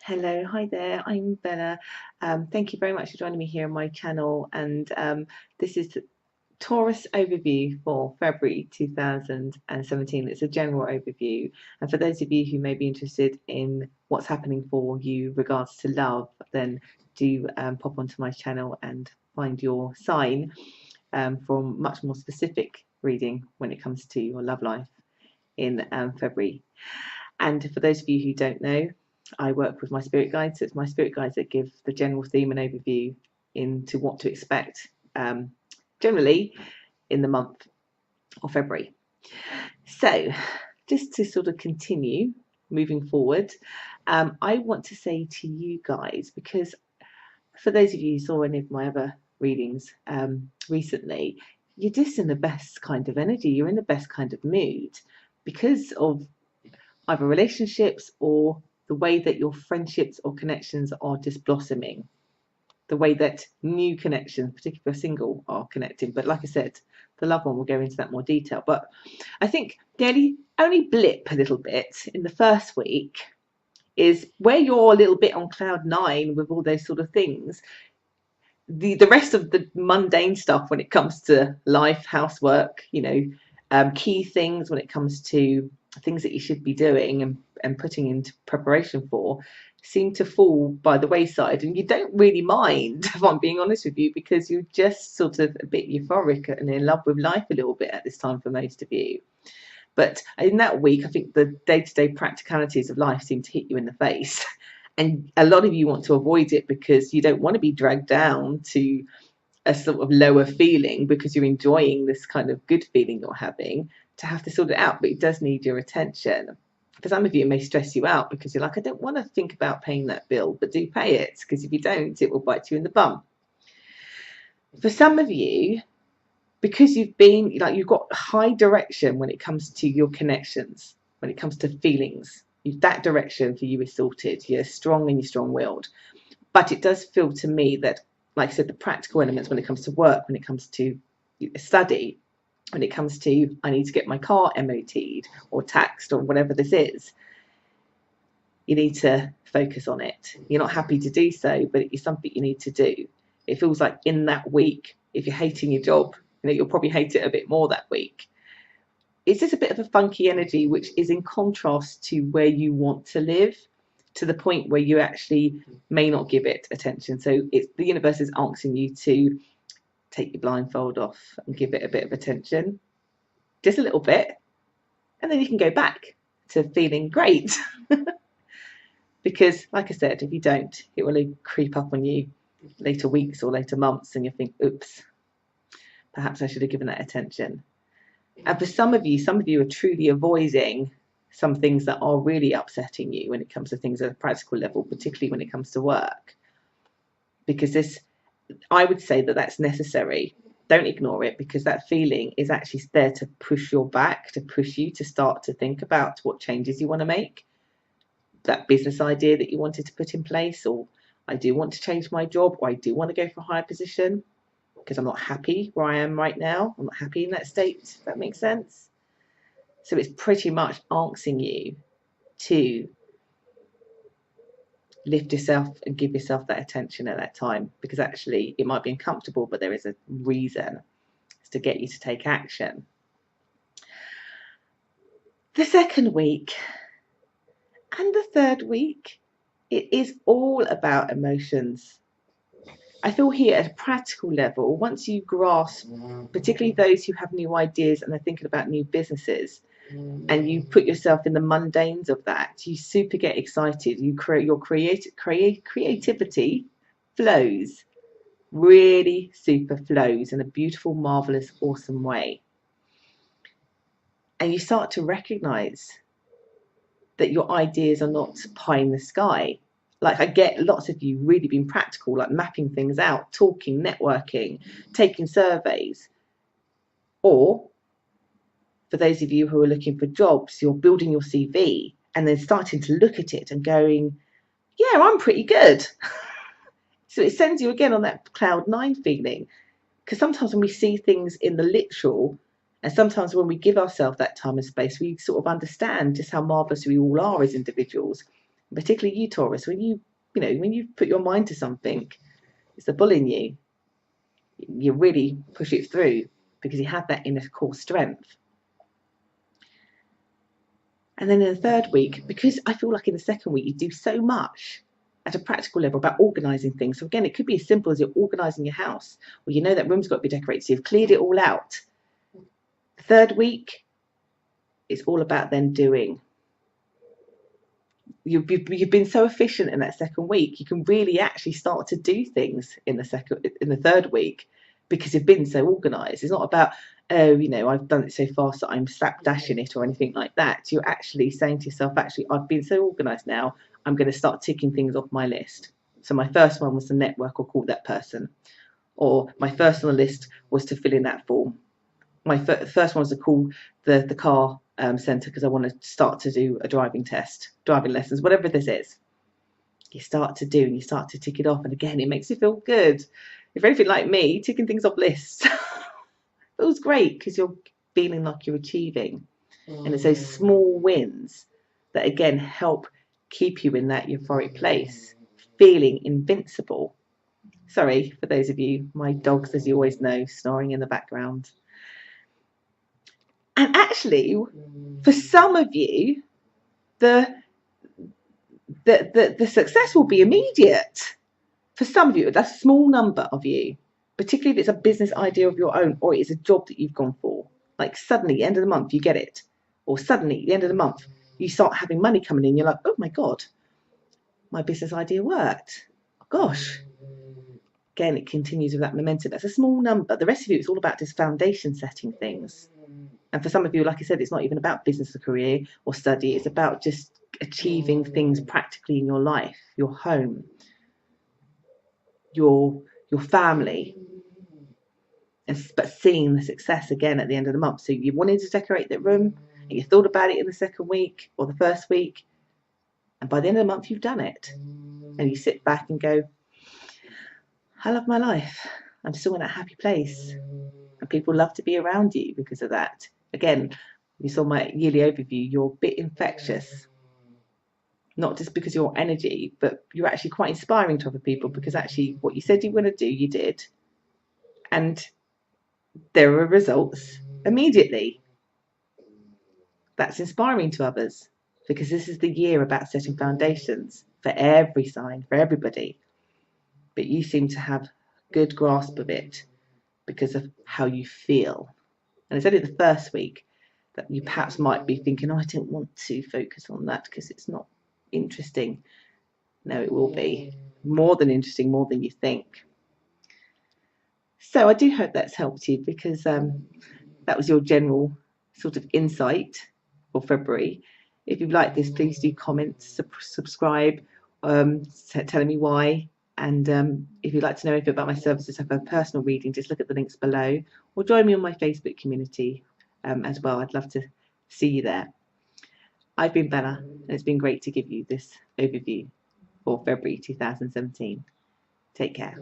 Hello, hi there, I'm Bella. Thank you very much for joining me here on my channel. And this is the Taurus overview for February 2017. It's a general overview. And for those of you who may be interested in what's happening for you regards to love, then do pop onto my channel and find your sign for much more specific reading when it comes to your love life in February. And for those of you who don't know, I work with my spirit guides. So it's my spirit guides that give the general theme and overview into what to expect generally in the month of February. So just to sort of continue moving forward, I want to say to you guys, because for those of you who saw any of my other readings recently, you're just in the best kind of energy, you're in the best kind of mood because of either relationships or the way that your friendships or connections are just blossoming, the way that new connections, particularly if you're single, are connecting. But like I said, the love one will go into that more detail. But I think the only blip a little bit in the first week is where you're a little bit on cloud nine with all those sort of things. The rest of the mundane stuff when it comes to life, housework, key things when it comes to things that you should be doing and putting into preparation for seem to fall by the wayside, and you don't really mind, if I'm being honest with you, because you're just sort of a bit euphoric and in love with life a little bit at this time for most of you. But in that week, I think the day-to-day practicalities of life seem to hit you in the face. And a lot of you want to avoid it because you don't want to be dragged down to a sort of lower feeling because you're enjoying this kind of good feeling you're having, to have to sort it out. But it does need your attention. For some of you, it may stress you out because you're like, I don't want to think about paying that bill, but do pay it, because if you don't, it will bite you in the bum. For some of you, because you've got high direction when it comes to your connections, when it comes to feelings, that direction for you is sorted. You're strong and you're strong-willed. But it does feel to me that, like I said, the practical elements when it comes to work, when it comes to study, when it comes to I need to get my car MOT'd or taxed or whatever this is, you need to focus on it. You're not happy to do so, but it's something you need to do. It feels like in that week, if you're hating your job, you'll probably hate it a bit more that week. It's just a bit of a funky energy, which is in contrast to where you want to live, to the point where you actually may not give it attention. So the universe is asking you to take your blindfold off and give it a bit of attention, just a little bit, and then you can go back to feeling great. Because, like I said, if you don't, it will creep up on you later weeks or later months, and you think, oops, perhaps I should have given that attention. And for some of you are truly avoiding some things that are really upsetting you when it comes to things at a practical level, particularly when it comes to work. Because I would say that that's necessary. Don't ignore it, because that feeling is actually there to push your back, to push you to start to think about what changes you want to make. That business idea that you wanted to put in place, or I do want to change my job, or I do want to go for a higher position because I'm not happy where I am right now. I'm not happy in that state, if that makes sense. So it's pretty much asking you to lift yourself and give yourself that attention at that time, because actually it might be uncomfortable, but there is a reason. It's to get you to take action. The second week and the third week, it is all about emotions. I feel here at a practical level, once you grasp, particularly those who have new ideas and are thinking about new businesses, and you put yourself in the mundanes of that, you super get excited. You create your creativity flows, really super flows in a beautiful, marvelous, awesome way. And you start to recognize that your ideas are not pie in the sky. Like, I get lots of you really being practical, like mapping things out, talking, networking, taking surveys. Or for those of you who are looking for jobs, you're building your CV and then starting to look at it and going, yeah, I'm pretty good. So it sends you again on that cloud nine feeling. Because sometimes when we see things in the literal, and sometimes when we give ourselves that time and space, we sort of understand just how marvellous we all are as individuals. particularly you, Taurus, when you put your mind to something, it's the bull in you. You really push it through because you have that inner core strength. And then in the third week, because I feel like in the second week you do so much at a practical level about organising things. So again, it could be as simple as you're organising your house, or you know that room's got to be decorated, so you've cleared it all out. The third week, it's all about then doing. You've been so efficient in that second week, you can really actually start to do things in the third week because you've been so organised. It's not about, oh, I've done it so fast that I'm slapdashing it or anything like that. You're actually saying to yourself, actually, I've been so organised now, I'm going to start ticking things off my list. So my first one was to network or call that person, or my first on the list was to fill in that form. My first one was to call the car centre because I want to start to do a driving lessons, whatever this is. You start to do and you start to tick it off, and again, it makes you feel good. If you're anything like me, ticking things off lists feels great because you're feeling like you're achieving. And it's those small wins that again help keep you in that euphoric place, feeling invincible. Sorry for those of you, my dogs, as you always know, snoring in the background. And actually, for some of you, the success will be immediate. For some of you, that's a small number of you, particularly if it's a business idea of your own or it's a job that you've gone for. Like suddenly, at the end of the month, you get it. Or suddenly, at the end of the month, you start having money coming in. You're like, oh my God, my business idea worked. Gosh. Again, it continues with that momentum. That's a small number. The rest of you, it's all about just foundation setting things. And for some of you, like I said, it's not even about business or career or study. It's about just achieving things practically in your life, your home, your family, but seeing the success again at the end of the month. So you wanted to decorate that room and you thought about it in the second week or the first week, and by the end of the month you've done it, and you sit back and go, I love my life. I'm still in a happy place, and people love to be around you because of that. Again, you saw my yearly overview, you're a bit infectious, not just because of your energy, but you're actually quite inspiring to other people because actually what you said you were going to do, you did, and there were results immediately. That's inspiring to others because this is the year about setting foundations for every sign, for everybody. But you seem to have a good grasp of it because of how you feel. And it's only the first week that you perhaps might be thinking, oh, I don't want to focus on that because it's not interesting. No, it will be more than interesting, more than you think. So I do hope that's helped you because that was your general sort of insight for February. If you've liked this, please do comment, subscribe, telling me why. And if you'd like to know anything about my services, have a personal reading, just look at the links below, or join me on my Facebook community as well. I'd love to see you there. I've been Bella, and it's been great to give you this overview for February 2017. Take care.